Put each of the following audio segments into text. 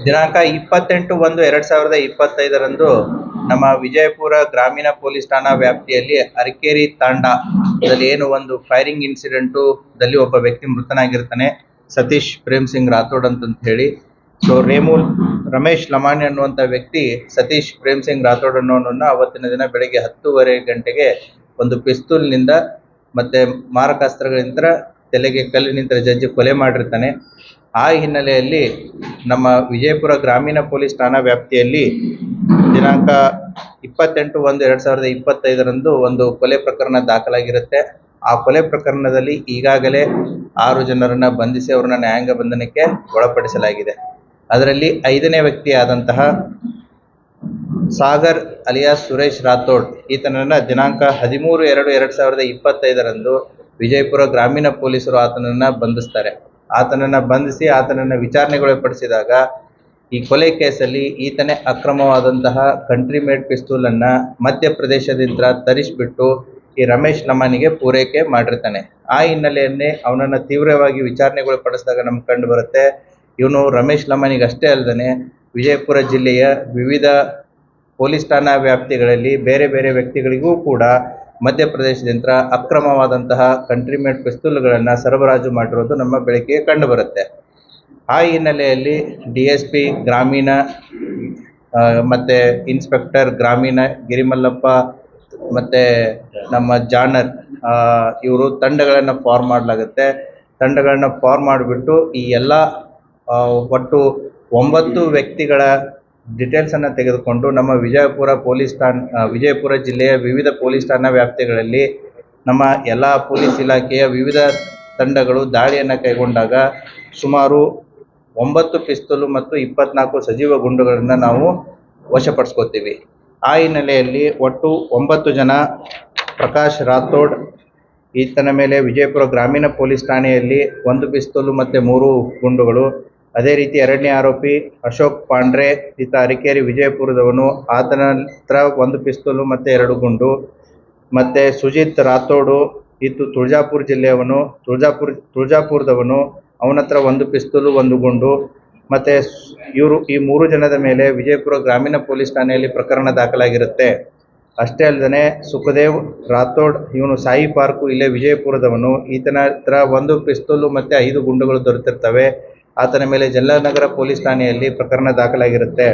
ದಿನಾಂಕ 28/1/2025ರಂದು ನಮ್ಮ ವಿಜಯಪುರ ಗ್ರಾಮೀಣ ಪೊಲೀಸ್ ಠಾಣಾ ವ್ಯಾಪ್ತಿಯಲ್ಲಿ ಅರಕೇರಿ ತಾಂಡಾದಲ್ಲಿ ಏನು ಒಂದು ಫೈರಿಂಗ್ ಇನ್ಸಿಡೆಂಟು ದಲ್ಲಿ ಒಬ್ಬ ವ್ಯಕ್ತಿ ಮೃತನಾಗಿರ್ತಾನೆ, ಸತೀಶ್ ಪ್ರೇಮ್ ಸಿಂಗ್ ರಾಥೋಡ್ ಅಂತ ಹೇಳಿ. ಸೊ ರಮೇಶ್ ಲಮಾಣಿ ಅನ್ನುವಂಥ ವ್ಯಕ್ತಿ ಸತೀಶ್ ಪ್ರೇಮ್ ಸಿಂಗ್ ರಾಥೋಡ್ ಅನ್ನೋನನ್ನ ಅವತ್ತಿನ ದಿನ ಬೆಳಗ್ಗೆ 10:30 ಗಂಟೆಗೆ ಒಂದು ಪಿಸ್ತೂಲ್ನಿಂದ ಮತ್ತೆ ಮಾರಕಾಸ್ತ್ರಗಳಿಂದ ತಲೆಗೆ ಕಲ್ಲಿನಿಂದ ಜಜ್ಜಿ ಕೊಲೆ ಮಾಡಿರ್ತಾನೆ. ಆ ಹಿನ್ನೆಲೆಯಲ್ಲಿ ನಮ್ಮ ವಿಜಯಪುರ ಗ್ರಾಮೀಣ ಪೊಲೀಸ್ ಠಾಣಾ ವ್ಯಾಪ್ತಿಯಲ್ಲಿ ದಿನಾಂಕ 28/1/2025ರಂದು ಒಂದು ಕೊಲೆ ಪ್ರಕರಣ ದಾಖಲಾಗಿರುತ್ತೆ. ಆ ಕೊಲೆ ಪ್ರಕರಣದಲ್ಲಿ ಈಗಾಗಲೇ 6 ಜನರನ್ನ ಬಂಧಿಸಿ ಅವರನ್ನ ನ್ಯಾಯಾಂಗ ಬಂಧನಕ್ಕೆ ಒಳಪಡಿಸಲಾಗಿದೆ. ಅದರಲ್ಲಿ 5ನೇ ವ್ಯಕ್ತಿಯಾದಂತಹ ಸಾಗರ್ ಅಲಿಯಾಸ್ ಸುರೇಶ್ ರಾಥೋಡ್ ಈತನನ್ನ ದಿನಾಂಕ 13/2/2025ರಂದು ವಿಜಯಪುರ ಗ್ರಾಮೀಣ ಪೊಲೀಸರು ಆತನನ್ನ ಬಂಧಿಸ್ತಾರೆ. ಆತನನ್ನ ಬಂಧಿಸಿ ಆತನನ್ನ ವಿಚಾರಣೆಗೊಳಪಡಿಸಿದಾಗ ಈ ಕೊಲೆ ಕೇಸಲ್ಲಿ ಈತನೇ ಅಕ್ರಮವಾದಂತಹ ಕಂಟ್ರಿ ಮೇಡ್ ಪಿಸ್ತೂಲ್ ಅನ್ನ ಮಧ್ಯಪ್ರದೇಶದಿಂದ ತರಿಸಿಬಿಟ್ಟು ಈ ರಮೇಶ್ ಲಮಾನಿಗೆ ಪೂರೈಕೆ ಮಾಡಿರ್ತಾನೆ. ಆ ಹಿನ್ನೆಲೆಯನ್ನೇ ಅವನನ್ನ ತೀವ್ರವಾಗಿ ವಿಚಾರಣೆಗೊಳಪಡಿಸಿದಾಗ ನಮ್ಗೆ ಕಂಡು ಬರುತ್ತೆ, ಇವನು ರಮೇಶ್ ಲಮಾನಿಗೆ ಅಷ್ಟೇ ಅಲ್ಲದೆ ವಿಜಯಪುರ ಜಿಲ್ಲೆಯ ವಿವಿಧ ಪೊಲೀಸ್ ಠಾಣಾ ವ್ಯಾಪ್ತಿಗಳಲ್ಲಿ ಬೇರೆ ಬೇರೆ ವ್ಯಕ್ತಿಗಳಿಗೂ ಕೂಡ ಮಧ್ಯಪ್ರದೇಶದಿಂದ ಅಕ್ರಮವಾದಂತಹ ಕಂಟ್ರಿ ಮೇಡ್ ಪಿಸ್ತೂಲ್ಗಳನ್ನು ಸರಬರಾಜು ಮಾಡಿರೋದು ನಮ್ಮ ಬೆಳಕಿಗೆ ಕಂಡು ಬರುತ್ತೆ. ಆ ಹಿನ್ನೆಲೆಯಲ್ಲಿ DSP ಗ್ರಾಮೀಣ ಮತ್ತು ಇನ್ಸ್ಪೆಕ್ಟರ್ ಗ್ರಾಮೀಣ ಗಿರಿಮಲ್ಲಪ್ಪ ಮತ್ತು ನಮ್ಮ ಜಾನರ್ ಇವರು ತಂಡಗಳನ್ನು ಫಾರ್ಮ್ ಮಾಡಲಾಗುತ್ತೆ. ತಂಡಗಳನ್ನು ಫಾರ್ಮ್ ಮಾಡಿಬಿಟ್ಟು ಈ ಎಲ್ಲ ಒಟ್ಟು 9 ವ್ಯಕ್ತಿಗಳ ಡೀಟೇಲ್ಸನ್ನು ತೆಗೆದುಕೊಂಡು ನಮ್ಮ ವಿಜಯಪುರ ಜಿಲ್ಲೆಯ ವಿವಿಧ ಪೊಲೀಸ್ ಠಾಣಾ ವ್ಯಾಪ್ತಿಗಳಲ್ಲಿ ನಮ್ಮ ಎಲ್ಲ ಪೊಲೀಸ್ ಇಲಾಖೆಯ ವಿವಿಧ ತಂಡಗಳು ದಾಳಿಯನ್ನು ಕೈಗೊಂಡಾಗ ಸುಮಾರು 9 ಪಿಸ್ತೂಲು ಮತ್ತು 24 ಸಜೀವ ಗುಂಡುಗಳನ್ನು ನಾವು ವಶಪಡಿಸ್ಕೋತೀವಿ. ಆ ಹಿನ್ನೆಲೆಯಲ್ಲಿ ಒಟ್ಟು 9 ಜನ ಪ್ರಕಾಶ್ ರಾಥೋಡ್ ಈತನ ಮೇಲೆ ವಿಜಯಪುರ ಗ್ರಾಮೀಣ ಪೊಲೀಸ್ ಠಾಣೆಯಲ್ಲಿ 1 ಪಿಸ್ತೂಲು ಮತ್ತು 3 ಗುಂಡುಗಳು. ಅದೇ ರೀತಿ 2ನೇ ಆರೋಪಿ ಅಶೋಕ್ ಪಾಂಡ್ರೆ ಈತ ಅರಕೇರಿ ವಿಜಯಪುರದವನು, ಆತನ ಹತ್ರ 1 ಪಿಸ್ತೂಲು ಮತ್ತು 2 ಗುಂಡು. ಮತ್ತು ಸುಜಿತ್ ರಾಥೋಡು ಈತ ತುಳಜಾಪುರ ಜಿಲ್ಲೆಯವನು, ತುಳಜಾಪುರದವನು, ಅವನ ಹತ್ರ 1 ಪಿಸ್ತೂಲು 1 ಗುಂಡು. ಮತ್ತು ಈ 3 ಜನದ ಮೇಲೆ ವಿಜಯಪುರ ಗ್ರಾಮೀಣ ಪೊಲೀಸ್ ಠಾಣೆಯಲ್ಲಿ ಪ್ರಕರಣ ದಾಖಲಾಗಿರುತ್ತೆ. ಅಷ್ಟೇ ಅಲ್ಲದೆ ಸುಖದೇವ್ ರಾಥೋಡ್ ಇವನು ಸಾಯಿ ಪಾರ್ಕು ಇಲ್ಲೇ ವಿಜಯಪುರದವನು, ಈತನ ಹತ್ರ 1 ಪಿಸ್ತೂಲು ಮತ್ತು 5 ಗುಂಡುಗಳು ದೊರೆತಿರ್ತವೆ. ಆತನ ಮೇಲೆ ಜಲನಗರ ಪೊಲೀಸ್ ಠಾಣೆಯಲ್ಲಿ ಪ್ರಕರಣ ದಾಖಲಾಗಿರುತ್ತೆ.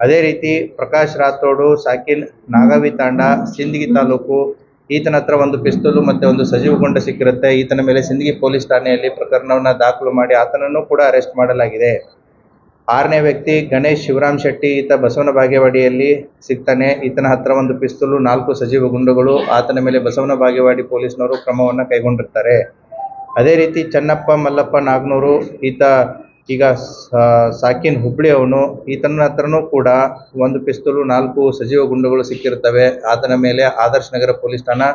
ಅದೇ ರೀತಿ ಪ್ರಕಾಶ್ ರಾಥೋಡು ಸಾಕಿನ್ ನಾಗಾವಿ ತಾಂಡ ಸಿಂದಗಿ ತಾಲೂಕು, ಈತನ ಹತ್ರ 1 ಪಿಸ್ತೂಲು ಮತ್ತು 1 ಸಜೀವ ಗುಂಡು ಸಿಕ್ಕಿರುತ್ತೆ. ಈತನ ಮೇಲೆ ಸಿಂದಗಿ ಪೊಲೀಸ್ ಠಾಣೆಯಲ್ಲಿ ಪ್ರಕರಣವನ್ನು ದಾಖಲು ಮಾಡಿ ಆತನನ್ನು ಕೂಡ ಅರೆಸ್ಟ್ ಮಾಡಲಾಗಿದೆ. 6ನೇ ವ್ಯಕ್ತಿ ಗಣೇಶ್ ಶಿವರಾಮ್ ಶೆಟ್ಟಿ ಈತ ಬಸವನ ಬಾಗೇವಾಡಿಯಲ್ಲಿ ಸಿಗ್ತಾನೆ. ಈತನ ಹತ್ರ 1 ಪಿಸ್ತೂಲು 4 ಸಜೀವ ಗುಂಡುಗಳು. ಆತನ ಮೇಲೆ ಬಸವನ ಬಾಗೇವಾಡಿ ಪೊಲೀಸ್ನವರು ಕ್ರಮವನ್ನು ಕೈಗೊಂಡಿರ್ತಾರೆ. ಅದೇ ರೀತಿ ಚನ್ನಪ್ಪ ಮಲ್ಲಪ್ಪ ನಾಗನೂರು ಈತ ಈಗ ಸಾಕಿನ್ ಹುಬ್ಳಿ ಅವನು, ಈತನ ಹತ್ರನೂ ಕೂಡ 1 ಪಿಸ್ತೂಲು 4 ಸಜೀವ ಗುಂಡುಗಳು ಸಿಕ್ಕಿರ್ತವೆ. ಆತನ ಮೇಲೆ ಆದರ್ಶ ನಗರ ಪೊಲೀಸ್ ಠಾಣಾ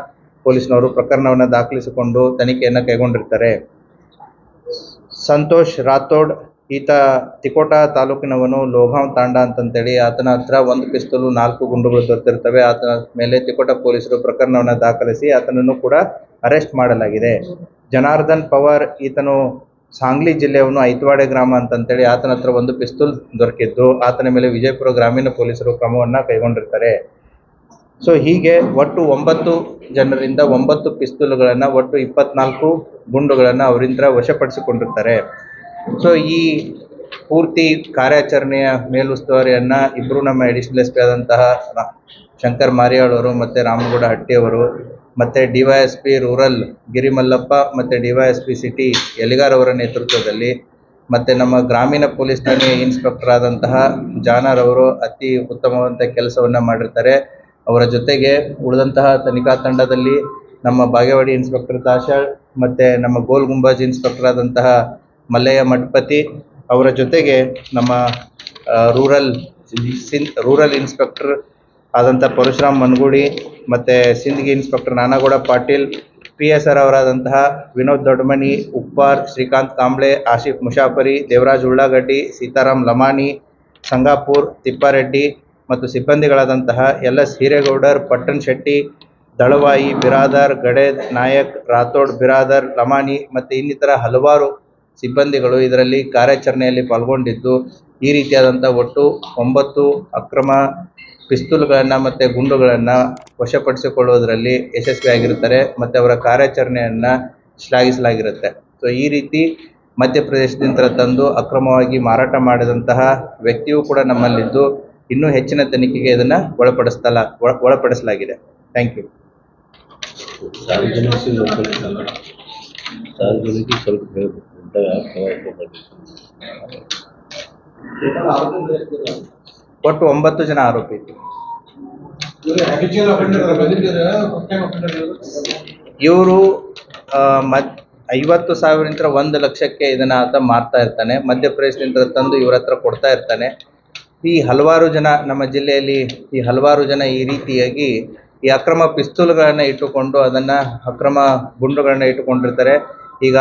ಪೊಲೀಸ್ನವರು ಪ್ರಕರಣವನ್ನು ದಾಖಲಿಸಿಕೊಂಡು ತನಿಖೆಯನ್ನು ಕೈಗೊಂಡಿರ್ತಾರೆ. ಸಂತೋಷ್ ರಾಥೋಡ್ ಈತ ತಿಕೋಟಾ ತಾಲೂಕಿನವನು, ಲೋಗಾಂವ್ ತಾಂಡ ಅಂತಂತೇಳಿ, ಆತನ ಹತ್ರ 1 ಪಿಸ್ತೂಲು 4 ಗುಂಡುಗಳು ದೊರೆತಿರ್ತವೆ. ಆತನ ಮೇಲೆ ತಿಕೋಟಾ ಪೊಲೀಸರು ಪ್ರಕರಣವನ್ನು ದಾಖಲಿಸಿ ಆತನನ್ನು ಕೂಡ ಅರೆಸ್ಟ್ ಮಾಡಲಾಗಿದೆ. ಜನಾರ್ದನ್ ಪವಾರ್ ಈತನು ಸಾಂಗ್ಲಿ ಜಿಲ್ಲೆಯವನು, ಐತವಾಡೆ ಗ್ರಾಮ ಅಂತಂತೇಳಿ, ಆತನ ಹತ್ರ 1 ಪಿಸ್ತೂಲ್ ದೊರಕಿದ್ದು ಆತನ ಮೇಲೆ ವಿಜಯಪುರ ಗ್ರಾಮೀಣ ಪೊಲೀಸರು ಕ್ರಮವನ್ನು ಕೈಗೊಂಡಿರ್ತಾರೆ. ಸೊ ಹೀಗೆ ಒಟ್ಟು 9 ಜನರಿಂದ 9 ಪಿಸ್ತೂಲುಗಳನ್ನು, ಒಟ್ಟು 24 ಗುಂಡುಗಳನ್ನು ಅವರಿಂದ ವಶಪಡಿಸಿಕೊಂಡಿರ್ತಾರೆ. ಸೊ ಈ ಪೂರ್ತಿ ಕಾರ್ಯಾಚರಣೆಯ ಮೇಲುಸ್ತುವಾರಿಯನ್ನು ಇಬ್ಬರು ನಮ್ಮ ಅಡಿಷನಲ್ SP ಆದಂತಹ ಶಂಕರ್ ಮಾರಿಯಾಳ್ ಅವರು ಮತ್ತು ರಾಮಗೌಡ ಹಟ್ಟಿಯವರು ಮತ್ತು DYSP ರೂರಲ್ ಗಿರಿಮಲ್ಲಪ್ಪ ಮತ್ತು DYSP ಸಿಟಿ ಯಲಿಗಾರ್ ಅವರ ನೇತೃತ್ವದಲ್ಲಿ ಮತ್ತು ನಮ್ಮ ಗ್ರಾಮೀಣ ಪೊಲೀಸ್ ಠಾಣೆಯ ಇನ್ಸ್ಪೆಕ್ಟರ್ ಆದಂತಹ ಜಾನರ್ ಅವರು ಅತಿ ಉತ್ತಮವಾದಂಥ ಕೆಲಸವನ್ನು ಮಾಡಿರ್ತಾರೆ. ಅವರ ಜೊತೆಗೆ ಉಳಿದಂತಹ ತನಿಖಾ ತಂಡದಲ್ಲಿ ನಮ್ಮ ಬಾಗೇವಾಡಿ ಇನ್ಸ್ಪೆಕ್ಟರ್ ತಾಶಾಳ್ ಮತ್ತು ನಮ್ಮ ಗೋಲ್ ಗುಂಬಾಜ್ ಇನ್ಸ್ಪೆಕ್ಟರ್ ಆದಂತಹ ಮಲ್ಲಯ್ಯ ಮಠಪತಿ, ಅವರ ಜೊತೆಗೆ ನಮ್ಮ ರೂರಲ್ ಇನ್ಸ್ಪೆಕ್ಟರ್ ಆದಂಥ ಪರಶುರಾಮ್ ಮನ್ಗೂಡಿ ಮತ್ತು ಸಿಂದಗಿ ಇನ್ಸ್ಪೆಕ್ಟರ್ ನಾನಗೌಡ ಪಾಟೀಲ್, PSR ಅವರಾದಂತಹ ವಿನೋದ್ ದೊಡ್ಡಮನಿ, ಉಪ್ಪಾರ್, ಶ್ರೀಕಾಂತ್ ಕಾಂಬ್ಳೆ, ಆಶಿಫ್ ಮುಷಾಫರಿ, ದೇವರಾಜ್ ಉಳ್ಳಾಗಡ್ಡಿ, ಸೀತಾರಾಮ್ ಲಮಾನಿ, ಸಂಗಾಪುರ್, ತಿಪ್ಪಾರೆಡ್ಡಿ ಮತ್ತು ಸಿಬ್ಬಂದಿಗಳಾದಂತಹ LS ಹಿರೇಗೌಡರ್, ಪಟ್ಟಣ್ ಶೆಟ್ಟಿ, ದಳವಾಯಿ ಬಿರಾದರ್, ಗಡೇದ್ ನಾಯಕ್, ರಾಥೋಡ್ ಬಿರಾದರ್, ಲಮಾನಿ ಮತ್ತು ಇನ್ನಿತರ ಹಲವಾರು ಸಿಬ್ಬಂದಿಗಳು ಇದರಲ್ಲಿ ಕಾರ್ಯಾಚರಣೆಯಲ್ಲಿ ಪಾಲ್ಗೊಂಡಿದ್ದು ಈ ರೀತಿಯಾದಂಥ ಒಟ್ಟು 9 ಅಕ್ರಮ ಪಿಸ್ತೂಲ್ಗಳನ್ನು ಮತ್ತು ಗುಂಡುಗಳನ್ನು ವಶಪಡಿಸಿಕೊಳ್ಳುವುದರಲ್ಲಿ ಯಶಸ್ವಿಯಾಗಿರುತ್ತಾರೆ ಮತ್ತು ಅವರ ಕಾರ್ಯಾಚರಣೆಯನ್ನು ಶ್ಲಾಘಿಸಲಾಗಿರುತ್ತೆ. ಸೊ ಈ ರೀತಿ ಮಧ್ಯಪ್ರದೇಶದಿಂದ ತಂದು ಅಕ್ರಮವಾಗಿ ಮಾರಾಟ ಮಾಡಿದಂತಹ ವ್ಯಕ್ತಿಯೂ ಕೂಡ ನಮ್ಮಲ್ಲಿದ್ದು ಇನ್ನೂ ಹೆಚ್ಚಿನ ತನಿಖೆಗೆ ಇದನ್ನು ಒಳಪಡಿಸಲಾಗಿದೆ. Thank you. ಒಟ್ಟು 9 ಜನ ಆರೋಪಿ ಇತ್ತು. ಇವರು 50,000 1 ಲಕ್ಷಕ್ಕೆ ಇದನ್ನ ಆತ ಮಾರ್ತಾ ಇರ್ತಾನೆ. ಮಧ್ಯಪ್ರದೇಶದಿಂದ ತಂದು ಇವ್ರ ಹತ್ರ ಕೊಡ್ತಾ ಇರ್ತಾನೆ. ಈ ಹಲವಾರು ಜನ ನಮ್ಮ ಜಿಲ್ಲೆಯಲ್ಲಿ ಈ ರೀತಿಯಾಗಿ ಈ ಅಕ್ರಮ ಪಿಸ್ತೂಲ್ಗಳನ್ನು ಇಟ್ಟುಕೊಂಡು ಅದನ್ನು ಅಕ್ರಮ ಗುಂಡುಗಳನ್ನ ಇಟ್ಟುಕೊಂಡಿರ್ತಾರೆ. ಈಗ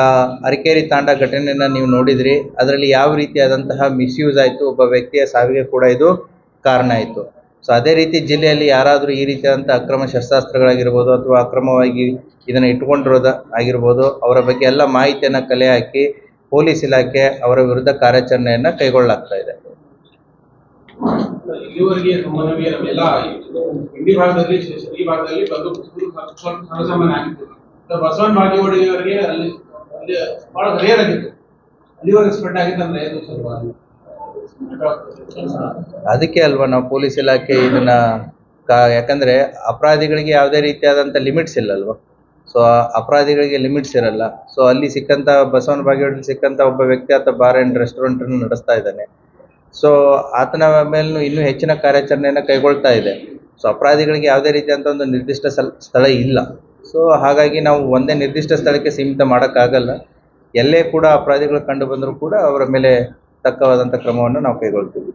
ಅರಕೇರಿ ತಾಂಡ ಘಟನೆಯನ್ನು ನೀವು ನೋಡಿದ್ರಿ. ಅದರಲ್ಲಿ ಯಾವ ರೀತಿಯಾದಂತಹ ಮಿಸ್ಯೂಸ್ ಆಯಿತು, ಒಬ್ಬ ವ್ಯಕ್ತಿಯ ಸಾವಿಗೆ ಕೂಡ ಇದು ಕಾರಣ ಆಯಿತು. ಸೊ ಅದೇ ರೀತಿ ಜಿಲ್ಲೆಯಲ್ಲಿ ಯಾರಾದರೂ ಈ ರೀತಿಯಾದಂಥ ಅಕ್ರಮ ಶಸ್ತ್ರಾಸ್ತ್ರಗಳಾಗಿರ್ಬೋದು ಅಥವಾ ಅಕ್ರಮವಾಗಿ ಇದನ್ನು ಇಟ್ಕೊಂಡಿರೋದು ಆಗಿರ್ಬೋದು, ಅವರ ಬಗ್ಗೆ ಎಲ್ಲ ಮಾಹಿತಿಯನ್ನು ಕಲೆ ಹಾಕಿ ಪೊಲೀಸ್ ಇಲಾಖೆ ಅವರ ವಿರುದ್ಧ ಕಾರ್ಯಾಚರಣೆಯನ್ನು ಕೈಗೊಳ್ಳಲಾಗ್ತಾ ಇದೆ. ಇಲ್ಲಿವರೆಗೆ ಎಲ್ಲ ಇಂಡಿ ಭಾಗದಲ್ಲಿ ಈ ಭಾಗದಲ್ಲಿ ಬಂದು ಸರ್ವಸಾಮಾನ್ಯ ಆಗಿತ್ತು. ಬಸವನ ಬಾಗೇವಾಡಿಯವರಿಗೆ ಅಲ್ಲಿ ಬಹಳ ರೇರ್ ಆಗಿತ್ತು. ಅಲ್ಲಿವರೆಗೆ ಸ್ಪ್ರೆಡ್ ಆಗಿತ್ತು ಅಂದ್ರೆ ಅದಕ್ಕೆ ಅಲ್ವಾ ನಾವು ಪೊಲೀಸ್ ಇಲಾಖೆ ಇದನ್ನ ಯಾಕಂದ್ರೆ ಅಪರಾಧಿಗಳಿಗೆ ಯಾವುದೇ ರೀತಿಯಾದಂಥ ಲಿಮಿಟ್ಸ್ ಇಲ್ಲಲ್ವ. ಸೊ ಅಪರಾಧಿಗಳಿಗೆ ಲಿಮಿಟ್ಸ್ ಇರಲ್ಲ. ಸೊ ಅಲ್ಲಿ ಸಿಕ್ಕಂತ ಬಸವನ ಬಾಗೇವಾಡಿಯಲ್ಲಿ ಸಿಕ್ಕಂತ ಒಬ್ಬ ವ್ಯಕ್ತಿ ಆತ ಬಾರ್ ಆ್ಯಂಡ್ ರೆಸ್ಟೋರೆಂಟ್ ಅನ್ನು ನಡೆಸ್ತಾ ಇದ್ದಾನೆ. ಸೊ ಆತನ ಮೇಲೂ ಇನ್ನೂ ಹೆಚ್ಚಿನ ಕಾರ್ಯಾಚರಣೆಯನ್ನು ಕೈಗೊಳ್ತಾ ಇದೆ. ಸೊ ಅಪರಾಧಿಗಳಿಗೆ ಯಾವುದೇ ರೀತಿಯಂಥ ಒಂದು ನಿರ್ದಿಷ್ಟ ಸ್ಥಳ ಇಲ್ಲ. ಸೊ ಹಾಗಾಗಿ ನಾವು ಒಂದೇ ನಿರ್ದಿಷ್ಟ ಸ್ಥಳಕ್ಕೆ ಸೀಮಿತ ಮಾಡೋಕ್ಕಾಗಲ್ಲ. ಎಲ್ಲೇ ಕೂಡ ಅಪರಾಧಿಗಳು ಕಂಡು ಬಂದರೂ ಕೂಡ ಅವರ ಮೇಲೆ ತಕ್ಕವಾದಂಥ ಕ್ರಮವನ್ನು ನಾವು ಕೈಗೊಳ್ತೀವಿ.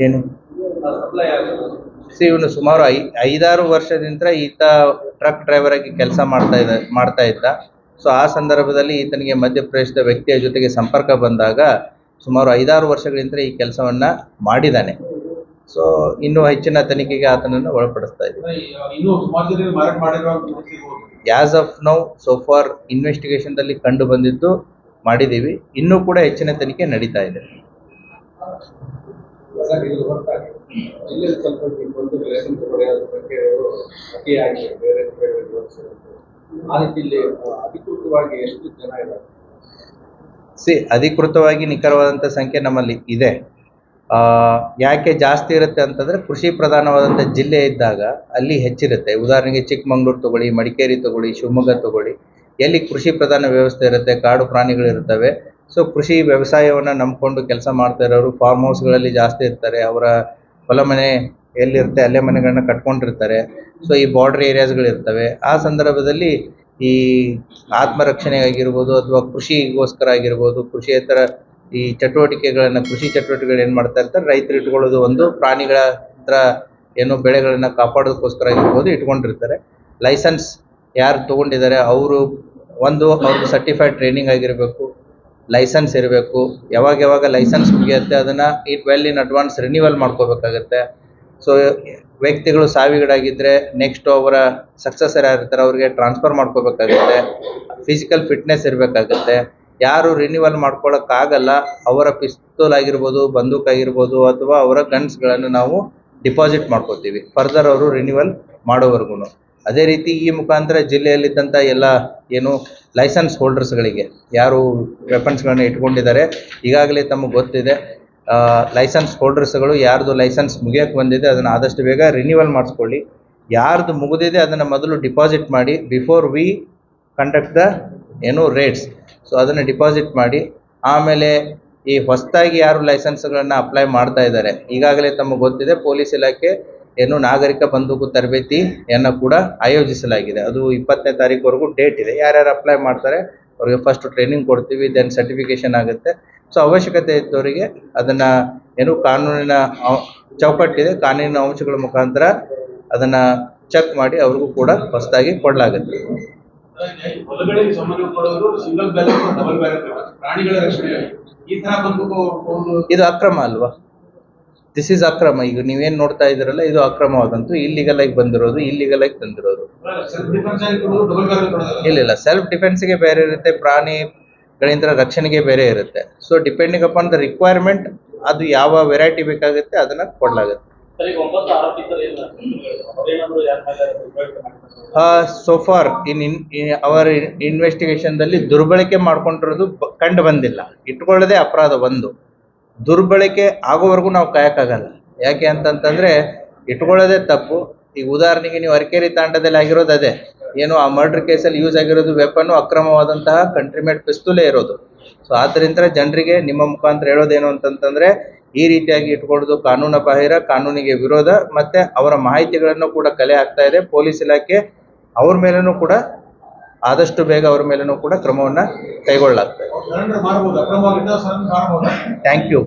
ಏನು ಇವನು ಸುಮಾರು 5-6 ವರ್ಷದಿಂದ ಈತ ಟ್ರಕ್ ಡ್ರೈವರ್ ಆಗಿ ಕೆಲಸ ಮಾಡ್ತಾ ಇದ್ದ. ಸೊ ಆ ಸಂದರ್ಭದಲ್ಲಿ ಈತನಿಗೆ ಮಧ್ಯಪ್ರದೇಶದ ವ್ಯಕ್ತಿಯ ಜೊತೆಗೆ ಸಂಪರ್ಕ ಬಂದಾಗ ಸುಮಾರು 5-6 ವರ್ಷಗಳಿಂದ ಈ ಕೆಲಸವನ್ನ ಮಾಡಿದ್ದಾನೆ. ಸೊ ಇನ್ನೂ ಹೆಚ್ಚಿನ ತನಿಖೆಗೆ ಆತನನ್ನು ಒಳಪಡಿಸ್ತಾ ಇದ್ದೀವಿ. As of now so far ಇನ್ವೆಸ್ಟಿಗೇಷನ್ದಲ್ಲಿ ಕಂಡು ಬಂದಿದ್ದು ಮಾಡಿದ್ದೀವಿ. ಇನ್ನೂ ಕೂಡ ಹೆಚ್ಚಿನ ತನಿಖೆ ನಡೀತಾ ಇದೆ. ಅಧಿಕೃತವಾಗಿ ನಿಖರವಾದಂಥ ಸಂಖ್ಯೆ ನಮ್ಮಲ್ಲಿ ಇದೆ. ಯಾಕೆ ಜಾಸ್ತಿ ಇರುತ್ತೆ ಅಂತಂದರೆ ಕೃಷಿ ಪ್ರಧಾನವಾದಂಥ ಜಿಲ್ಲೆ ಇದ್ದಾಗ ಅಲ್ಲಿ ಹೆಚ್ಚಿರುತ್ತೆ. ಉದಾಹರಣೆಗೆ ಚಿಕ್ಕಮಂಗ್ಳೂರು ತಗೊಳ್ಳಿ, ಮಡಿಕೇರಿ ತಗೊಳ್ಳಿ, ಶಿವಮೊಗ್ಗ ತಗೊಳ್ಳಿ, ಎಲ್ಲಿ ಕೃಷಿ ಪ್ರಧಾನ ವ್ಯವಸ್ಥೆ ಇರುತ್ತೆ, ಕಾಡು ಪ್ರಾಣಿಗಳಿರ್ತವೆ. ಸೊ ಕೃಷಿ ವ್ಯವಸಾಯವನ್ನು ನಂಬಿಕೊಂಡು ಕೆಲಸ ಮಾಡ್ತಾ ಇರೋರು ಫಾರ್ಮ್ ಹೌಸ್ಗಳಲ್ಲಿ ಜಾಸ್ತಿ ಇರ್ತಾರೆ. ಅವರ ಹೊಲ ಮನೆ ಎಲ್ಲಿರುತ್ತೆ ಅಲ್ಲೇ ಮನೆಗಳನ್ನ ಕಟ್ಕೊಂಡಿರ್ತಾರೆ. ಸೊ ಈ ಬಾರ್ಡರ್ ಏರಿಯಾಸ್ಗಳಿರ್ತವೆ. ಆ ಸಂದರ್ಭದಲ್ಲಿ ಈ ಆತ್ಮರಕ್ಷಣೆ ಆಗಿರ್ಬೋದು ಅಥವಾ ಕೃಷಿಗೋಸ್ಕರ ಆಗಿರ್ಬೋದು, ಕೃಷಿಯೇತರ ಈ ಕೃಷಿ ಚಟುವಟಿಕೆಗಳು ಏನು ಮಾಡ್ತಾ ಇರ್ತಾರೆ, ರೈತರು ಇಟ್ಕೊಳ್ಳೋದು ಒಂದು, ಪ್ರಾಣಿಗಳ ಹತ್ರ ಏನು ಬೆಳೆಗಳನ್ನ ಕಾಪಾಡೋದಕ್ಕೋಸ್ಕರ ಆಗಿರ್ಬೋದು ಇಟ್ಕೊಂಡಿರ್ತಾರೆ. ಲೈಸೆನ್ಸ್ ಯಾರು ತೊಗೊಂಡಿದ್ದಾರೆ ಅವ್ರದ್ದು ಸರ್ಟಿಫೈಡ್ ಟ್ರೈನಿಂಗ್ ಆಗಿರಬೇಕು, ಲೈಸೆನ್ಸ್ ಇರಬೇಕು. ಯಾವಾಗ ಲೈಸೆನ್ಸ್ ಮುಗಿಯುತ್ತೆ ಅದನ್ನು ವೆಲ್ ಇನ್ ಅಡ್ವಾನ್ಸ್ ರಿನ್ಯೂವಲ್ ಮಾಡ್ಕೋಬೇಕಾಗತ್ತೆ. ಸೊ ವ್ಯಕ್ತಿಗಳು ಸಾವಿಗೀಡಾಗಿದ್ದರೆ ನೆಕ್ಸ್ಟ್ ಅವರ ಸಕ್ಸಸರ್ ಯಾರಿರ್ತಾರೆ ಅವ್ರಿಗೆ ಟ್ರಾನ್ಸ್ಫರ್ ಮಾಡ್ಕೋಬೇಕಾಗತ್ತೆ. ಫಿಸಿಕಲ್ ಫಿಟ್ನೆಸ್ ಇರಬೇಕಾಗತ್ತೆ. ಯಾರು ರಿನ್ಯೂವಲ್ ಮಾಡ್ಕೊಳ್ಳೋಕ್ಕಾಗಲ್ಲ ಅವರ ಪಿಸ್ತೂಲ್ ಆಗಿರ್ಬೋದು, ಬಂದೂಕ್ ಆಗಿರ್ಬೋದು ಅಥವಾ ಅವರ ಗನ್ಸ್ಗಳನ್ನು ನಾವು ಡಿಪಾಸಿಟ್ ಮಾಡ್ಕೋತೀವಿ ಫರ್ದರ್ ಅವರು ರಿನ್ಯೂವಲ್ ಮಾಡೋವರೆಗೂ. ಅದೇ ರೀತಿ ಈ ಮುಖಾಂತರ ಜಿಲ್ಲೆಯಲ್ಲಿದ್ದಂಥ ಎಲ್ಲ ಏನು ಲೈಸೆನ್ಸ್ ಹೋಲ್ಡರ್ಸ್ಗಳಿಗೆ ಯಾರು ವೆಪನ್ಸ್ಗಳನ್ನ ಇಟ್ಕೊಂಡಿದ್ದಾರೆ, ಈಗಾಗಲೇ ತಮಗೆ ಗೊತ್ತಿದೆ, ಲೈಸೆನ್ಸ್ ಹೋಲ್ಡರ್ಸ್ಗಳು ಯಾರ್ದು ಲೈಸೆನ್ಸ್ ಮುಗಿಯೋಕ್ಕೆ ಬಂದಿದೆ ಅದನ್ನು ಆದಷ್ಟು ಬೇಗ ರಿನ್ಯೂವಲ್ ಮಾಡಿಸ್ಕೊಳ್ಳಿ. ಯಾರ್ದು ಮುಗಿದಿದೆ ಅದನ್ನು ಮೊದಲು ಡಿಪಾಸಿಟ್ ಮಾಡಿ before we conduct the rates. So ಅದನ್ನು ಡಿಪಾಸಿಟ್ ಮಾಡಿ ಆಮೇಲೆ ಈ ಹೊಸದಾಗಿ ಯಾರು ಲೈಸೆನ್ಸ್ಗಳನ್ನು ಅಪ್ಲೈ ಮಾಡ್ತಾ ಇದ್ದಾರೆ, ಈಗಾಗಲೇ ತಮಗೆ ಗೊತ್ತಿದೆ ಪೊಲೀಸ್ ಇಲಾಖೆ ನಾಗರಿಕ ಬಂದೂಕು ತರಬೇತಿಯನ್ನು ಕೂಡ ಆಯೋಜಿಸಲಾಗಿದೆ. ಅದು 20ನೇ ತಾರೀಕುವರೆಗೂ ಡೇಟ್ ಇದೆ. ಯಾರ್ಯಾರು ಅಪ್ಲೈ ಮಾಡ್ತಾರೆ ಅವ್ರಿಗೆ ಫಸ್ಟ್ ಟ್ರೈನಿಂಗ್ ಕೊಡ್ತೀವಿ, ದೆನ್ ಸರ್ಟಿಫಿಕೇಷನ್ ಆಗುತ್ತೆ. ಸೊ ಅವಶ್ಯಕತೆ ಇದ್ದವರಿಗೆ ಅದನ್ನು ಕಾನೂನಿನ ಚೌಕಟ್ಟಿದೆ, ಕಾನೂನಿನ ಅಂಶಗಳ ಮುಖಾಂತರ ಅದನ್ನು ಚೆಕ್ ಮಾಡಿ ಅವ್ರಿಗೂ ಕೂಡ ಹೊಸದಾಗಿ ಕೊಡಲಾಗುತ್ತೆ. ಇದು ಅಕ್ರಮ ಅಲ್ವಾ? ದಿಸ್ ಇಸ್ ಅಕ್ರಮ. ಈಗ ನೀವೇನ್ ನೋಡ್ತಾ ಇದ್ದೀರಲ್ಲ, ಇದು ಅಕ್ರಮವಾದಂತೂ, ಇಲ್ಲಿಗಲ್ ಆಗಿ ಬಂದಿರೋದು, ಇಲ್ಲಿಗಲ್ ಆಗಿ ತಂದಿರೋದು. ಸೆಲ್ಫ್ ಡಿಫೆನ್ಸ್ ಆಗಿ ಕೊಡೋದು ಡಬಲ್ ಬ್ಯಾರಲ್ ಕೊಡೋದಲ್ಲ. ಇಲ್ಲ ಸೆಲ್ಫ್ ಡಿಫೆನ್ಸ್ಗೆ ಬೇರೆ ಇರುತ್ತೆ, ಪ್ರಾಣಿಗಳಿಂದ ರಕ್ಷಣೆಗೆ ಬೇರೆ ಇರುತ್ತೆ. So depending upon the requirement, ಅದು ಯಾವ ವೆರೈಟಿ ಬೇಕಾಗುತ್ತೆ ಅದನ್ನ ಕೊಡ್ಲಾಗುತ್ತೆ. So far in our investigation ದಲ್ಲಿ ದುರ್ಬಳಕೆ ಮಾಡ್ಕೊಂಡಿರೋದು ಕಂಡು ಬಂದಿಲ್ಲ. ಇಟ್ಕೊಳ್ಳೋದೇ ಅಪರಾಧ ಒಂದು. ದುರ್ಬಳಕೆ ಆಗೋವರೆಗೂ ನಾವು ಕಾಯಕ್ಕಾಗಲ್ಲ. ಯಾಕೆ ಅಂತಂತಂದ್ರೆ ಇಟ್ಕೊಳ್ಳೋದೇ ತಪ್ಪು. ಈಗ ಉದಾಹರಣೆಗೆ ನೀವು ಅರಕೇರಿ ತಾಂಡದಲ್ಲಿ ಆಗಿರೋದು ಅದೇ. ಏನು ಆ ಮರ್ಡರ್ ಕೇಸಲ್ಲಿ ಯೂಸ್ ಆಗಿರೋದು ವೆಪನ್ ಅಕ್ರಮವಾದಂತಹ ಕಂಟ್ರಿಮೇಡ್ ಪಿಸ್ತೂಲೇ ಇರೋದು. ಸೊ ಆದ್ದರಿಂದ ಜನರಿಗೆ ನಿಮ್ಮ ಮುಖಾಂತರ ಹೇಳೋದೇನು ಅಂತಂತಂದ್ರೆ, ಈ ರೀತಿಯಾಗಿ ಇಟ್ಕೊಳ್ಳೋದು ಕಾನೂನು ಬಾಹಿರ, ಕಾನೂನಿಗೆ ವಿರೋಧ, ಮತ್ತೆ ಅವರ ಮಾಹಿತಿಗಳನ್ನು ಕೂಡ ಕಲೆ ಆಗ್ತಾ ಇದೆ. ಪೊಲೀಸ್ ಇಲಾಖೆ ಅವ್ರ ಮೇಲೂ ಕೂಡ ಆದಷ್ಟು ಬೇಗ ಅವ್ರ ಮೇಲೂ ಕೂಡ ಕ್ರಮವನ್ನ ಕೈಗೊಳ್ಳಲಾಗ್ತದೆ. ಸರೆಂಡರ್ ಮಾಡಬಹುದು, ಅಕ್ರಮವಾಗಿದ್ದ ಸರೆಂಡರ್ ಮಾಡಬಹುದು. Thank you.